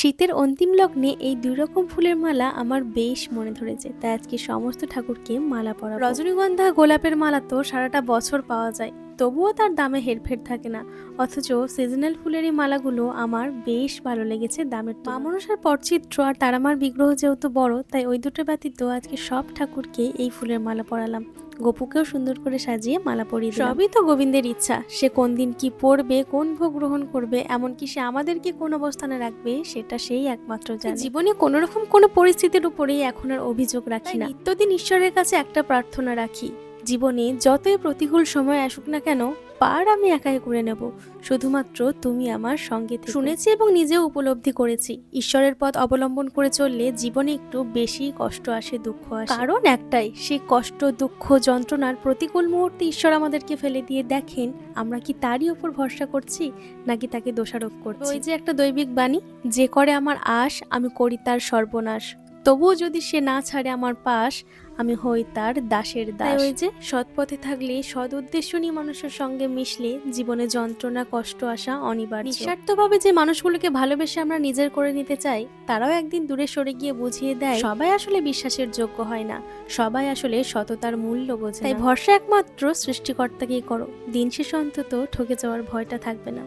শীতের অন্তিম লগ্নে এই দুই রকম ফুলের মালা আমার বেশ মনে ধরেছে, তাই আজকে সমস্ত ঠাকুরকে মালা পরাবো। রজনীগন্ধা গোলাপের মালা তো সারাটা বছর পাওয়া যায়, তবুও তার দামে হেরফের থাকে না। অথচ সিজনাল ফুলের এই মালাগুলো আমার বেশ ভালো লেগেছে দামের তুলনায়। মা মনসার পটচিত্র আর তারামার বিগ্রহ যেহেতু বড়, তাই ওই দুটো ব্যতীত আজকে সব ঠাকুরকে এই ফুলের মালা পরালাম। গোপুকেও সুন্দর করে সাজিয়ে মালা পরিয়ে দিলাম। সবই তো গোবিন্দের ইচ্ছা, সে কোন দিন কি পড়বে, কোন ভোগ গ্রহণ করবে, এমনকি সে আমাদেরকে কোন অবস্থানে রাখবে সেটা সেই একমাত্র জানে। জীবনে কোনো রকম কোনো পরিস্থিতির উপরেই এখন আর অভিযোগ রাখি না, নিত্যদিন ঈশ্বরের কাছে একটা প্রার্থনা রাখি, জীবনে যতই প্রতিকূল সময় আসুক না কেন, পার আমি একাই করে নেব, শুধুমাত্র তুমি আমার সঙ্গে থেকো। শুনেছি এবং নিজেও উপলব্ধি করেছি, ঈশ্বরের পথ অবলম্বন করে চললে জীবনে একটু বেশি কষ্ট আসে, দুঃখ আসে। কারণ একটাই, সেই কষ্ট, দুঃখ, যন্ত্রণার প্রতিকূল মুহূর্তে ঈশ্বর আমাদেরকে ফেলে দিয়ে দেখেন আমরা কি তারই ওপর ভরসা করছি নাকি তাকে দোষারোপ করছি। ওই যে একটা দৈবিক বাণী, যে করে আমার আশ আমি করি তার সর্বনাশ, তবুও যদি সে না ছাড়ে আমার পাশ আমি হই তার দাসের দাস। ওই যে সৎ পথে থাকলে, সৎ উদ্দেশ্য নিয়ে মানুষের সঙ্গে মিশলে জীবনে যন্ত্রণা, কষ্ট আসা অনিবার্য। নিঃস্বার্থভাবে যে মানুষগুলোকে ভালোবেসে আমরা নিজের করে নিতে চাই, তারাও একদিন দূরে সরে গিয়ে বুঝিয়ে দেয় সবাই আসলে বিশ্বাসের যোগ্য হয় না, সবাই আসলে সততার মূল্য বোঝে না। তাই ভরসা একমাত্র সৃষ্টিকর্তাকেই করো, দিন শেষে অন্তত ঠকে যাওয়ার ভয়টা থাকবে না।